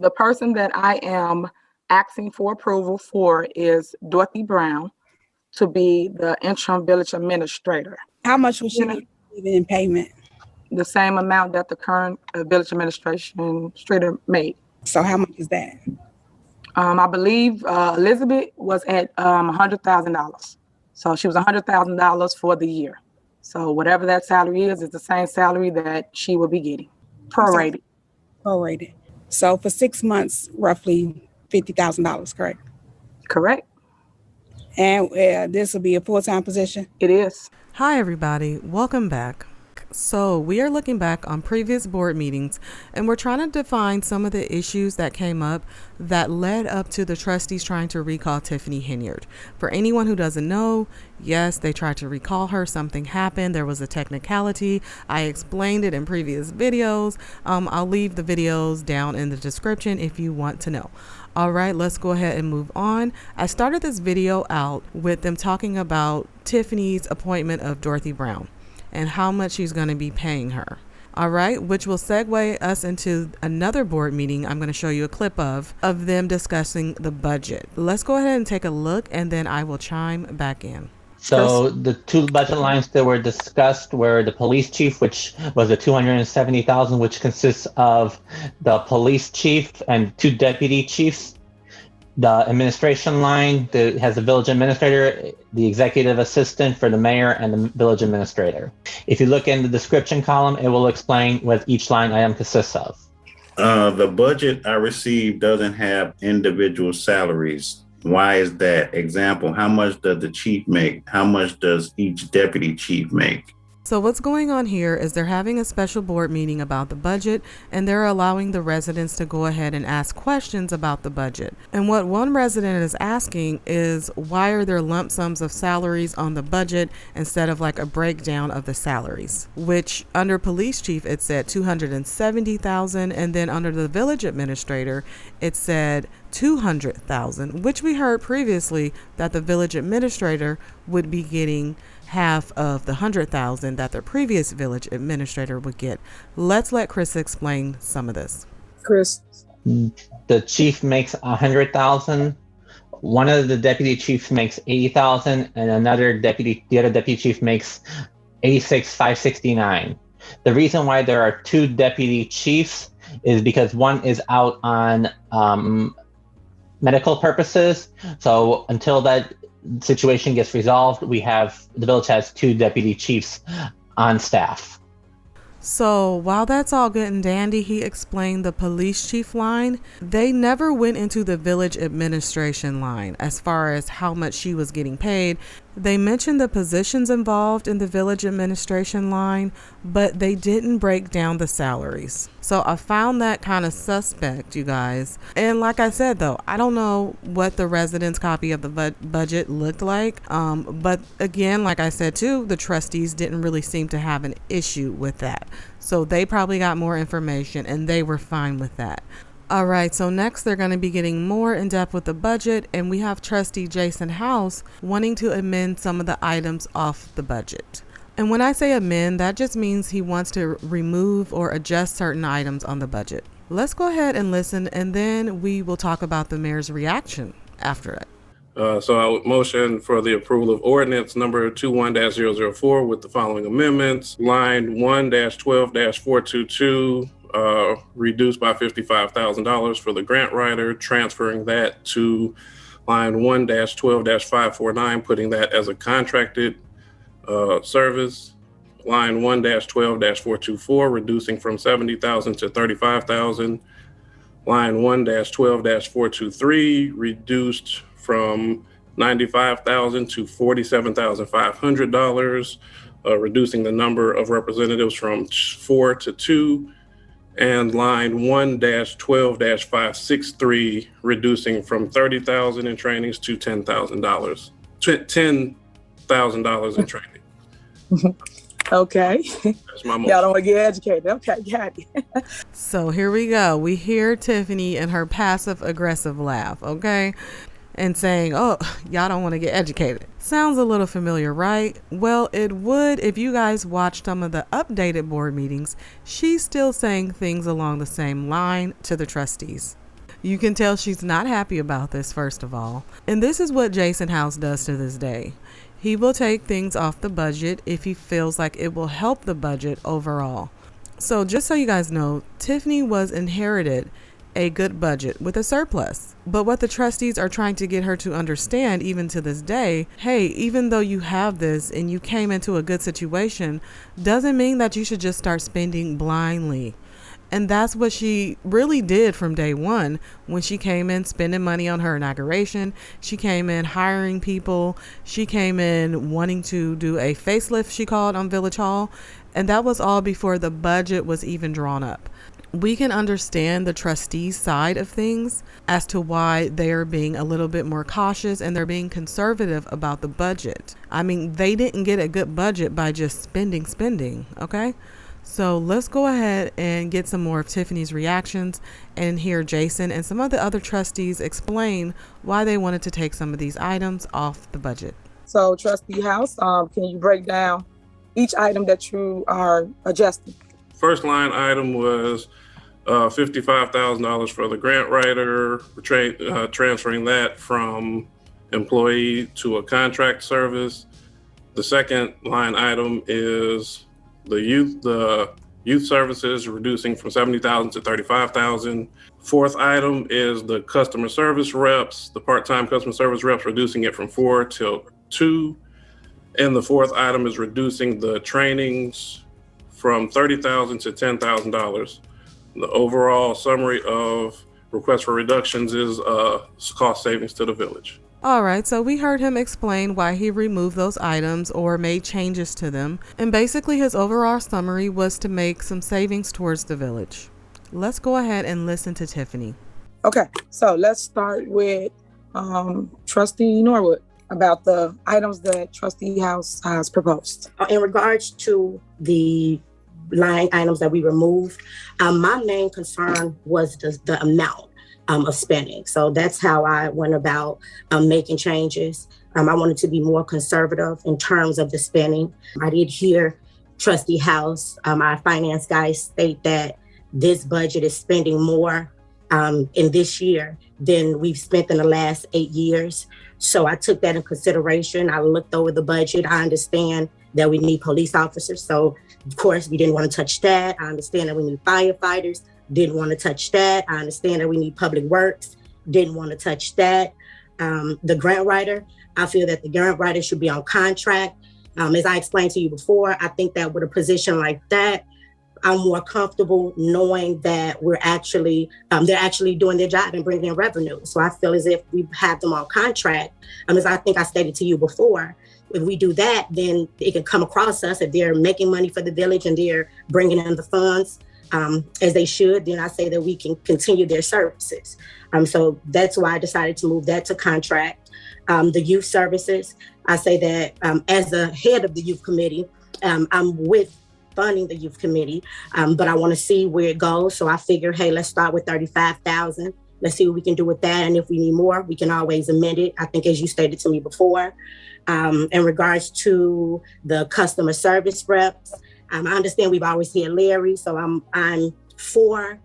The person that I am asking for approval for is Dorothy Brown to be the interim village administrator. How much was she receiving in payment? The same amount that the current village administrator made. So how much is that? I believe Elizabeth was at $100,000. So she was $100,000 for the year. So whatever that salary is the same salary that she will be getting, prorated. Prorated. So for 6 months, roughly $50,000, correct? Correct. And this will be a full-time position? It is. Hi, everybody. Welcome back. So we are looking back on previous board meetings, and we're trying to define some of the issues that came up that led up to the trustees trying to recall Tiffany Henyard. For anyone who doesn't know, yes, they tried to recall her. Something happened. There was a technicality. I explained it in previous videos. I'll leave the videos down in the description if you want to know. All right, let's go ahead and move on. I started this video out with them talking about Tiffany's appointment of Dorothy Brown and how much she's going to be paying her. All right, which will segue us into another board meeting I'm going to show you a clip of them discussing the budget. Let's go ahead and take a look, and then I will chime back in. So the two budget lines that were discussed were the police chief, which was the $270,000, which consists of the police chief and two deputy chiefs. The administration line that has the village administrator, the executive assistant for the mayor, and the village administrator. If you look in the description column, it will explain what each line item consists of. The budget I received doesn't have individual salaries. Why is that? Example, how much does the chief make? How much does each deputy chief make? So what's going on here is they're having a special board meeting about the budget, and they're allowing the residents to go ahead and ask questions about the budget. And what one resident is asking is, why are there lump sums of salaries on the budget instead of like a breakdown of the salaries? Which under police chief, it said $270,000, and then under the village administrator, it said $200,000, which we heard previously that the village administrator would be getting half of the $100,000 that the previous village administrator would get. Let's let Chris explain some of this. Chris. The chief makes $100,000. One of the deputy chiefs makes $80,000, and the other deputy chief makes $86,569. The reason why there are two deputy chiefs is because one is out on medical purposes. So until that situation gets resolved, the village has two deputy chiefs on staff. So while that's all good and dandy, he explained the police chief line. They never went into the village administration line as far as how much she was getting paid. They mentioned the positions involved in the village administration line, but they didn't break down the salaries. So I found that kind of suspect, you guys. And like I said, though, I don't know what the residents' copy of the budget looked like. But again, like I said, too, the trustees didn't really seem to have an issue with that. So they probably got more information and they were fine with that. All right, so next they're going to be getting more in depth with the budget, and we have trustee Jason House wanting to amend some of the items off the budget. And when I say amend, that just means he wants to remove or adjust certain items on the budget. Let's go ahead and listen, and then we will talk about the mayor's reaction after it. So I would motion for the approval of ordinance number 21-004 with the following amendments. Line 1-12-422, reduced by $55,000 for the grant writer, transferring that to line 1-12-549, putting that as a contracted service. Line 1-12-424, reducing from $70,000 to $35,000. Line 1-12-423, reduced from $95,000 to $47,500, reducing the number of representatives from 4 to 2. And line 1-12-563, reducing from $30,000 in trainings to $10,000. $10,000 in training. Okay. That's my motion. Y'all don't want to get educated. Okay, got it. So here we go. We hear Tiffany and her passive aggressive laugh, okay? And saying, oh, y'all don't want to get educated. Sounds a little familiar, right? Well, it would if you guys watched some of the updated board meetings. She's still saying things along the same line to the trustees. You can tell she's not happy about this, first of all. And this is what Jason House does to this day. He will take things off the budget if he feels like it will help the budget overall. So just so you guys know, Tiffany was inherited a good budget with a surplus. But what the trustees are trying to get her to understand, even to this day, hey, even though you have this and you came into a good situation, doesn't mean that you should just start spending blindly. And that's what she really did from day one when she came in spending money on her inauguration. She came in hiring people. She came in wanting to do a facelift, she called, on Village Hall. And that was all before the budget was even drawn up. We can understand the trustees' side of things as to why they're being a little bit more cautious and they're being conservative about the budget. I mean, they didn't get a good budget by just spending, okay? So let's go ahead and get some more of Tiffany's reactions and hear Jason and some of the other trustees explain why they wanted to take some of these items off the budget. So Trustee House, can you break down each item that you are adjusting? First line item was $55,000 for the grant writer, transferring that from employee to a contract service. The second line item is the youth services, reducing from $70,000 to $35,000. Fourth item is the customer service reps, the part-time customer service reps, reducing it from 4 to 2. And the fourth item is reducing the trainings from $30,000 to $10,000. The overall summary of requests for reductions is cost savings to the village. All right, so we heard him explain why he removed those items or made changes to them. And basically his overall summary was to make some savings towards the village. Let's go ahead and listen to Tiffany. Okay, so let's start with Trustee Norwood about the items that Trustee House has proposed. In regards to the line items that we removed, my main concern was the amount of spending. So that's how I went about making changes. I wanted to be more conservative in terms of the spending. I did hear Trustee House, our finance guys, state that this budget is spending more in this year than we've spent in the last 8 years. So I took that in consideration. I looked over the budget. I understand that we need police officers. So of course we didn't want to touch that. I understand that we need firefighters. Didn't want to touch that. I understand that we need public works. Didn't want to touch that. The grant writer, I feel that the grant writer should be on contract. As I explained to you before, I think that with a position like that, I'm more comfortable knowing that they're actually doing their job and bringing in revenue. So I feel as if we have them on contract. As I think I stated to you before, if we do that, then it can come across us if they're making money for the village and they're bringing in the funds as they should, then I say that we can continue their services. So that's why I decided to move that to contract. The youth services, I say that as the head of the youth committee, I'm with funding the youth committee, but I want to see where it goes. So I figure, hey, let's start with $35,000. Let's see what we can do with that. And if we need more, we can always amend it. I think, as you stated to me before, in regards to the customer service reps, I understand we've always had Larry, so I'm for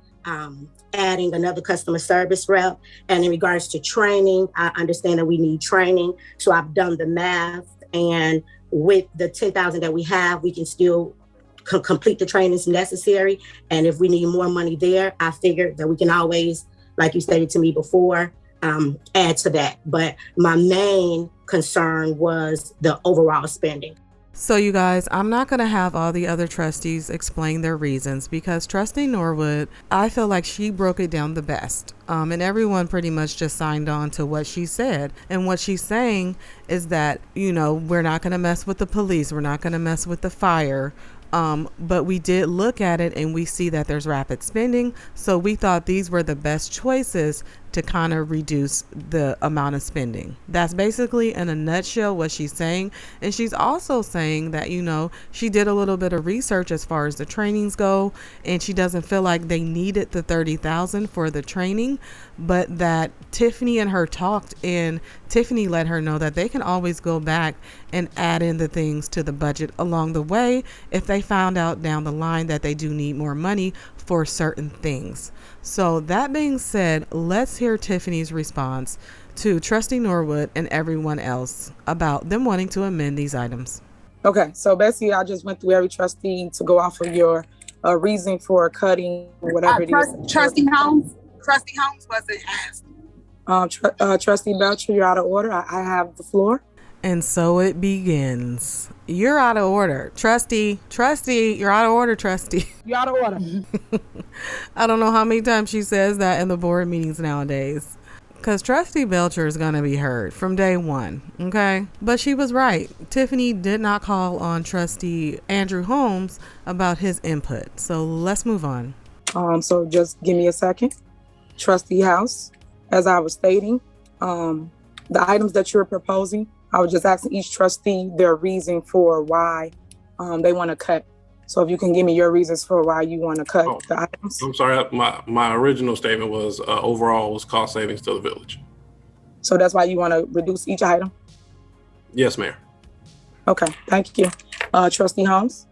adding another customer service rep. And in regards to training, I understand that we need training. So I've done the math, and with the $10,000 that we have, we can still complete the trainings necessary. And if we need more money there, I figure that we can always, like you stated to me before, add to that. But my main concern was the overall spending. So you guys, I'm not going to have all the other trustees explain their reasons because Trustee Norwood, I feel like she broke it down the best. And everyone pretty much just signed on to what she said. And what she's saying is that, we're not going to mess with the police. We're not going to mess with the fire. But we did look at it and we see that there's rapid spending. So we thought these were the best choices to kind of reduce the amount of spending. That's basically in a nutshell what she's saying. And she's also saying that, she did a little bit of research as far as the trainings go, and she doesn't feel like they needed the $30,000 for the training, but that Tiffany and her talked, and Tiffany let her know that they can always go back and add in the things to the budget along the way if they found out down the line that they do need more money for certain things. So that being said, let's hear Tiffany's response to Trustee Norwood and everyone else about them wanting to amend these items. Okay, so basically I just went through every trustee to go off of your reason for cutting whatever it is. Trustee Holmes wasn't asked. Trustee Belcher, you're out of order. I have the floor. And so it begins. You're out of order. Trustee, you're out of order, trustee. You're out of order. I don't know how many times she says that in the board meetings nowadays. Because Trustee Belcher is going to be heard from day one, okay? But she was right. Tiffany did not call on Trustee Andrew Holmes about his input. So let's move on. So just give me a second. Trustee House, as I was stating, the items that you're proposing, I was just asking each trustee their reason for why they want to cut. So if you can give me your reasons for why you want to cut the items. I'm sorry, my original statement was overall was cost savings to the village. So that's why you want to reduce each item? Yes, Mayor. Okay, thank you. Trustee Holmes?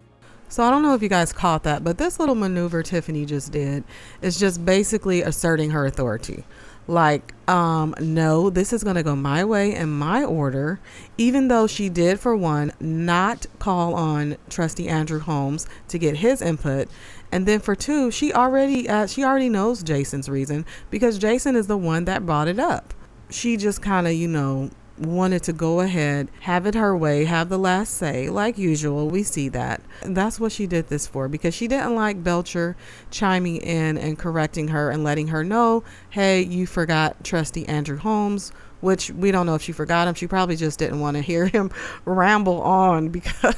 So I don't know if you guys caught that, but this little maneuver Tiffany just did is just basically asserting her authority. Like, no, this is going to go my way and my order, even though she did, for one, not call on Trustee Andrew Holmes to get his input. And then for two, she already knows Jason's reason because Jason is the one that brought it up. She just kind of, wanted to go ahead, have it her way, have the last say, like usual. We see that. And that's what she did this for, because she didn't like Belcher chiming in and correcting her and letting her know, hey, you forgot Trustee Andrew Holmes, which we don't know if she forgot him. She probably just didn't want to hear him ramble on because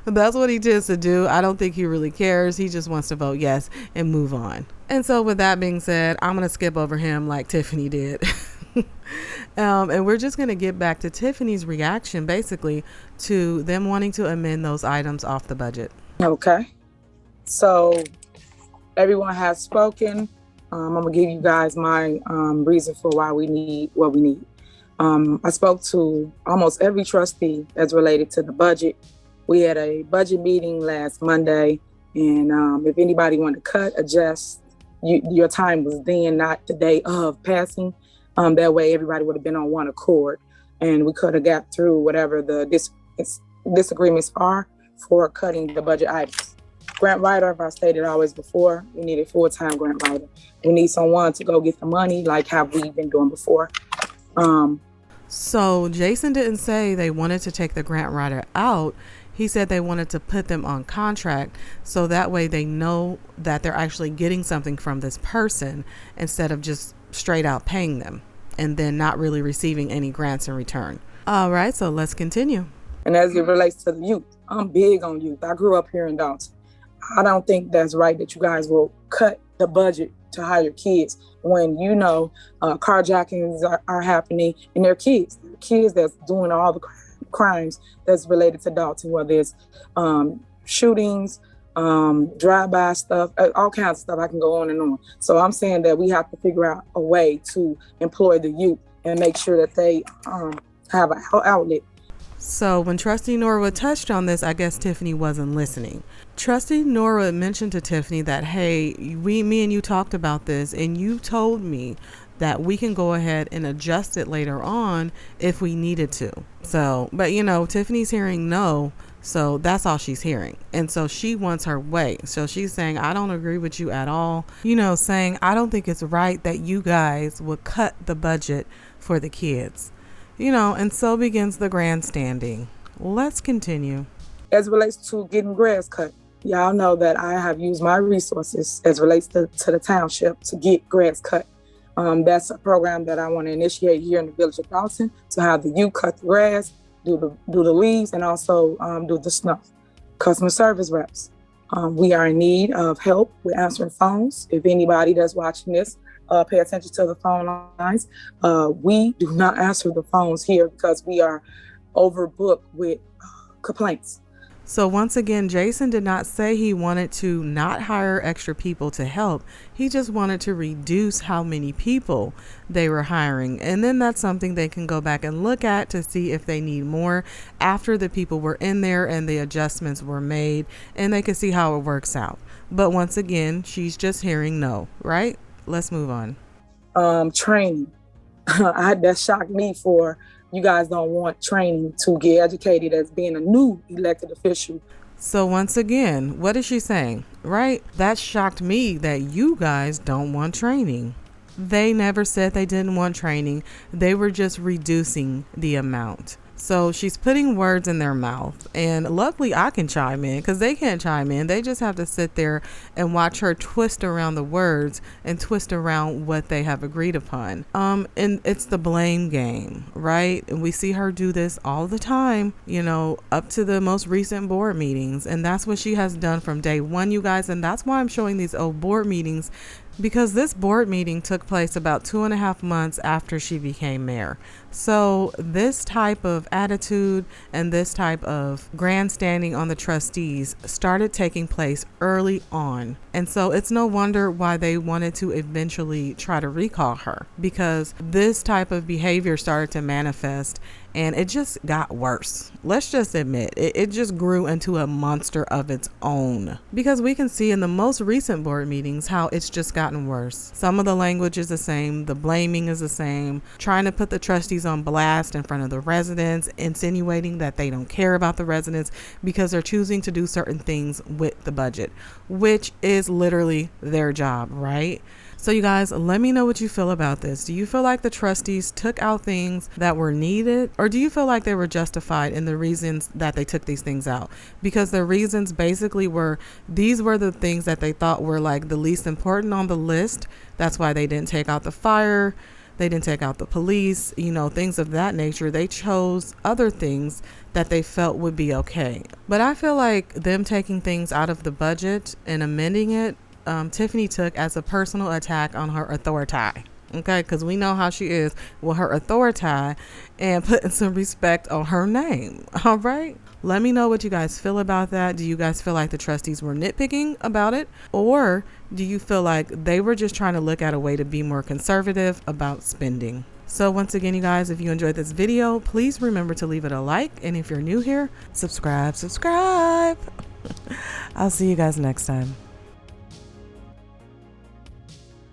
that's what he tends to do. I don't think he really cares. He just wants to vote yes and move on. And so with that being said, I'm going to skip over him like Tiffany did. And we're just going to get back to Tiffany's reaction basically to them wanting to amend those items off the budget. Okay. So everyone has spoken. I'm going to give you guys my reason for why we need what we need. I spoke to almost every trustee as related to the budget. We had a budget meeting last Monday, and if anybody wanted to cut, adjust, your time was then, not the day of passing. That way everybody would have been on one accord and we could have got through whatever the disagreements are for cutting the budget items. Grant writer, if I stated always before, we need a full-time grant writer. We need someone to go get the money like how we've been doing before. So Jason didn't say they wanted to take the grant writer out. He said they wanted to put them on contract so that way they know that they're actually getting something from this person instead of just straight out paying them and then not really receiving any grants in return. All right, so let's continue. And as it relates to the youth, I'm big on youth. I grew up here in Dolton. I don't think that's right that you guys will cut the budget to hire kids when carjackings are happening and they're kids. They're kids that's doing all the crimes that's related to Dolton, whether it's shootings, drive-by stuff, all kinds of stuff. I can go on and on. So I'm saying that we have to figure out a way to employ the youth and make sure that they have an outlet. So when Trustee Norwood touched on this, I guess Tiffany wasn't listening. Trustee Norwood mentioned to Tiffany that, hey, me and you talked about this and you told me that we can go ahead and adjust it later on if we needed to. So, but Tiffany's hearing no. So that's all she's hearing. And so she wants her way. So she's saying, I don't agree with you at all. Saying, I don't think it's right that you guys would cut the budget for the kids. And so begins the grandstanding. Let's continue. As it relates to getting grass cut, y'all know that I have used my resources as relates to the township to get grass cut. That's a program that I want to initiate here in the village of Dolton to have the youth cut the grass, do the leaves, and also do the snuff. Customer service reps. We are in need of help with answering phones. If anybody that's watching this, pay attention to the phone lines. We do not answer the phones here because we are overbooked with complaints. So once again, Jason did not say he wanted to not hire extra people to help. He just wanted to reduce how many people they were hiring. And then that's something they can go back and look at to see if they need more after the people were in there and the adjustments were made, and they can see how it works out. But once again, she's just hearing no, right? Let's move on. Training. That shocked me for you guys don't want training to get educated as being a new elected official. So once again, what is she saying, right? That shocked me that you guys don't want training. They never said they didn't want training. They were just reducing the amount. So she's putting words in their mouth, and luckily I can chime in because they can't chime in. They just have to sit there and watch her twist around the words and twist around what they have agreed upon. And it's the blame game, right? And we see her do this all the time, you know, up to the most recent board meetings. And that's what she has done from day one, you guys. And that's why I'm showing these old board meetings, because this board meeting took place about 2.5 months after she became mayor. So this type of attitude and this type of grandstanding on the trustees started taking place early on. And so it's no wonder why they wanted to eventually try to recall her, because this type of behavior started to manifest and it just got worse. Let's just admit it just grew into a monster of its own, because we can see in the most recent board meetings how it's just gotten worse. Some of the language is the same, the blaming is the same, trying to put the trustees on blast in front of the residents, insinuating that they don't care about the residents because they're choosing to do certain things with the budget, which is literally their job, right? So you guys, let me know what you feel about this. Do you feel like the trustees took out things that were needed, or do you feel like they were justified in the reasons that they took these things out? Because the reasons basically were, these were the things that they thought were like the least important on the list. That's why they didn't take out the fire. They didn't take out the police, you know, things of that nature. They chose other things that they felt would be okay. But I feel like them taking things out of the budget and amending it, Tiffany took as a personal attack on her authority. Okay, because we know how she is with her authority and putting some respect on her name. All right. Let me know what you guys feel about that. Do you guys feel like the trustees were nitpicking about it? Or do you feel like they were just trying to look at a way to be more conservative about spending? So once again, you guys, if you enjoyed this video, please remember to leave it a like. And if you're new here, subscribe. I'll see you guys next time.